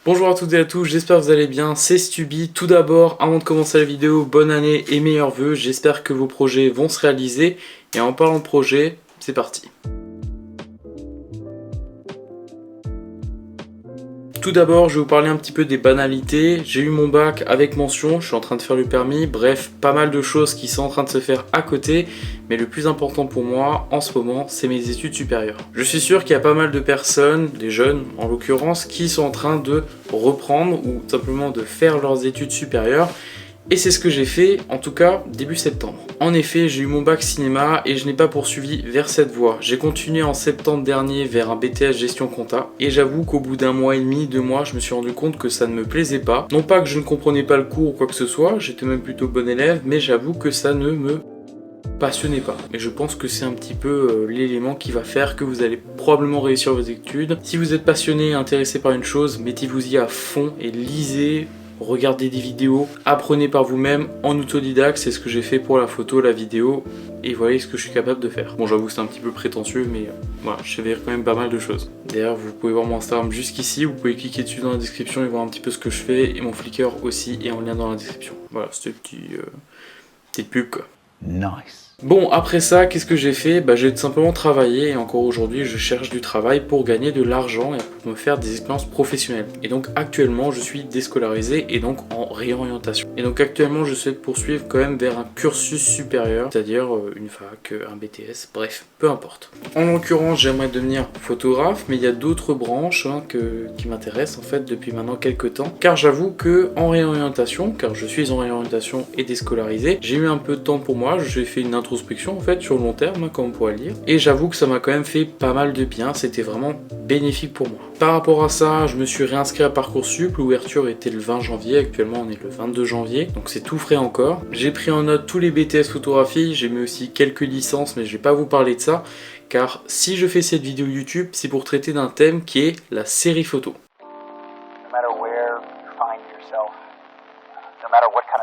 Bonjour à toutes et à tous, j'espère que vous allez bien, c'est Stubby. Tout d'abord, avant de commencer la vidéo, bonne année et meilleurs vœux, j'espère que vos projets vont se réaliser. Et en parlant de projet, c'est parti. Tout d'abord, je vais vous parler un petit peu des banalités. J'ai eu mon bac avec mention, je suis en train de faire le permis, bref, pas mal de choses qui sont en train de se faire à côté. Mais le plus important pour moi, en ce moment, c'est mes études supérieures. Je suis sûr qu'il y a pas mal de personnes, des jeunes en l'occurrence, qui sont en train de reprendre ou simplement de faire leurs études supérieures. Et c'est ce que j'ai fait, en tout cas début septembre. En effet, j'ai eu mon bac cinéma et je n'ai pas poursuivi vers cette voie. J'ai continué en septembre dernier vers un BTS gestion compta. Et j'avoue qu'au bout d'un mois et demi, 2 mois, je me suis rendu compte que ça ne me plaisait pas. Non pas que je ne comprenais pas le cours ou quoi que ce soit, j'étais même plutôt bon élève, mais j'avoue que ça ne me passionnait pas. Et je pense que c'est un petit peu l'élément qui va faire que vous allez probablement réussir vos études. Si vous êtes passionné et intéressé par une chose, mettez-vous-y à fond et lisez. Regardez des vidéos, apprenez par vous-même en autodidacte, c'est ce que j'ai fait pour la photo, la vidéo, et voyez ce que je suis capable de faire. Bon, j'avoue que c'est un petit peu prétentieux, mais voilà, je sais faire quand même pas mal de choses. D'ailleurs, vous pouvez voir mon Instagram jusqu'ici, vous pouvez cliquer dessus dans la description et voir un petit peu ce que je fais, et mon Flickr aussi est en lien dans la description. Voilà, c'était petite pub quoi. Nice. Bon, après ça, qu'est-ce que j'ai fait? J'ai tout simplement travaillé et encore aujourd'hui, je cherche du travail pour gagner de l'argent et pour me faire des expériences professionnelles. Et donc actuellement, je suis déscolarisé et donc en réorientation. Et donc actuellement, je souhaite poursuivre quand même vers un cursus supérieur, c'est-à-dire une fac, un BTS, bref, peu importe. En l'occurrence, j'aimerais devenir photographe, mais il y a d'autres branches qui m'intéressent en fait depuis maintenant quelques temps. Car j'avoue que en réorientation, car je suis en réorientation et déscolarisé, j'ai eu un peu de temps pour moi, j'ai fait une introspection en fait sur le long terme comme on pourrait le dire, et j'avoue que ça m'a quand même fait pas mal de bien, c'était vraiment bénéfique pour moi. Par rapport à ça, je me suis réinscrit à Parcoursup, l'ouverture était le 20 janvier, actuellement on est le 22 janvier, donc c'est tout frais encore. J'ai pris en note tous les BTS photographie, j'ai mis aussi quelques licences, mais je vais pas vous parler de ça, car si je fais cette vidéo YouTube, c'est pour traiter d'un thème qui est la série photo.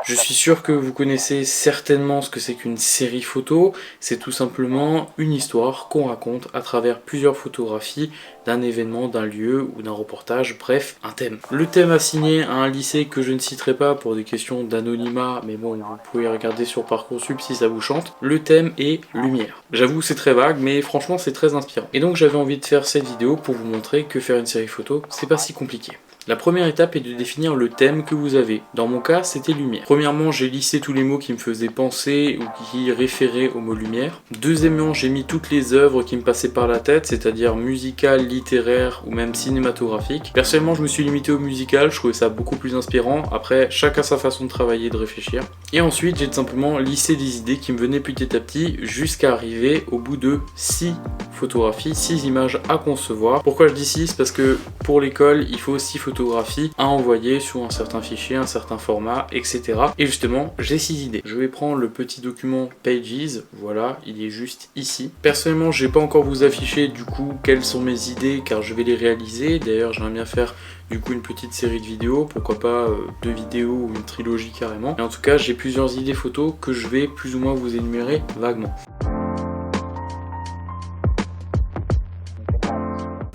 Je suis sûr que vous connaissez certainement ce que c'est qu'une série photo, c'est tout simplement une histoire qu'on raconte à travers plusieurs photographies d'un événement, d'un lieu ou d'un reportage, bref, un thème. Le thème assigné à un lycée que je ne citerai pas pour des questions d'anonymat, mais bon, vous pouvez regarder sur Parcoursup si ça vous chante, le thème est lumière. J'avoue c'est très vague, mais franchement c'est très inspirant. Et donc j'avais envie de faire cette vidéo pour vous montrer que faire une série photo, c'est pas si compliqué. La première étape est de définir le thème que vous avez. Dans mon cas, c'était lumière. Premièrement, j'ai listé tous les mots qui me faisaient penser ou qui référaient au mot lumière. Deuxièmement, j'ai mis toutes les œuvres qui me passaient par la tête, c'est-à-dire musicales, littéraires ou même cinématographiques. Personnellement, je me suis limité au musical, je trouvais ça beaucoup plus inspirant. Après, chacun sa façon de travailler et de réfléchir. Et ensuite, j'ai tout simplement listé des idées qui me venaient petit à petit jusqu'à arriver au bout de 6 photographies, 6 images à concevoir. Pourquoi je dis 6? Parce que pour l'école, il faut 6 photographies à envoyer sur un certain fichier, un certain format, etc. Et justement, j'ai 6 idées. Je vais prendre le petit document Pages, voilà, il est juste ici. Personnellement, je vais pas encore vous afficher du coup quelles sont mes idées car je vais les réaliser. D'ailleurs, j'aimerais bien faire du coup une petite série de vidéos, pourquoi pas 2 vidéos ou une trilogie carrément. Et en tout cas, j'ai plusieurs idées photos que je vais plus ou moins vous énumérer vaguement.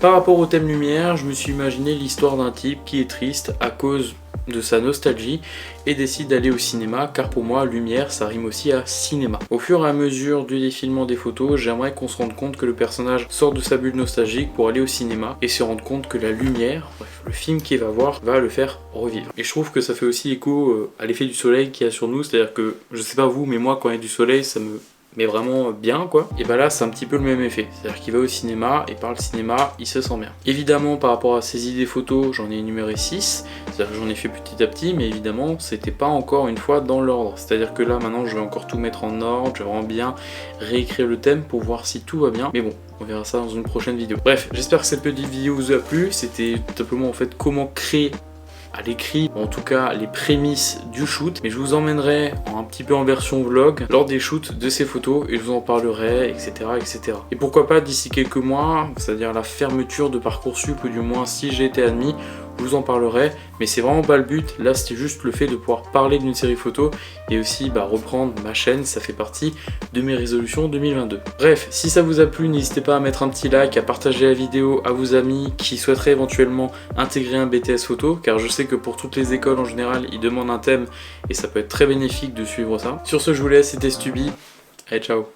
Par rapport au thème lumière, je me suis imaginé l'histoire d'un type qui est triste à cause de sa nostalgie et décide d'aller au cinéma, car pour moi lumière ça rime aussi à cinéma. Au fur et à mesure du défilement des photos, j'aimerais qu'on se rende compte que le personnage sort de sa bulle nostalgique pour aller au cinéma et se rendre compte que la lumière, bref, le film qu'il va voir va le faire revivre. Et je trouve que ça fait aussi écho à l'effet du soleil qu'il y a sur nous, c'est à dire que, je sais pas vous, mais moi quand il y a du soleil ça me mais vraiment bien quoi. Et bah là c'est un petit peu le même effet, c'est-à-dire qu'il va au cinéma et par le cinéma il se sent bien. Évidemment par rapport à ces idées photos j'en ai énuméré 6, c'est-à-dire que j'en ai fait petit à petit, mais évidemment c'était pas encore une fois dans l'ordre, c'est-à-dire que là maintenant je vais encore tout mettre en ordre, je vais vraiment bien réécrire le thème pour voir si tout va bien, mais bon on verra ça dans une prochaine vidéo. Bref, j'espère que cette petite vidéo vous a plu, c'était tout simplement en fait comment créer à l'écrit, en tout cas les prémices du shoot, mais je vous emmènerai un petit peu en version vlog lors des shoots de ces photos et je vous en parlerai, etc. etc. Et pourquoi pas d'ici quelques mois, c'est-à-dire la fermeture de Parcoursup, ou du moins si j'ai été admis, je vous en parlerai, mais c'est vraiment pas le but. Là c'était juste le fait de pouvoir parler d'une série photo et aussi reprendre ma chaîne, ça fait partie de mes résolutions 2022. Bref, si ça vous a plu, n'hésitez pas à mettre un petit like, à partager la vidéo à vos amis qui souhaiteraient éventuellement intégrer un BTS photo, car je sais que pour toutes les écoles en général, ils demandent un thème et ça peut être très bénéfique de suivre ça. Sur ce, je vous laisse, c'était Stubby, allez ciao.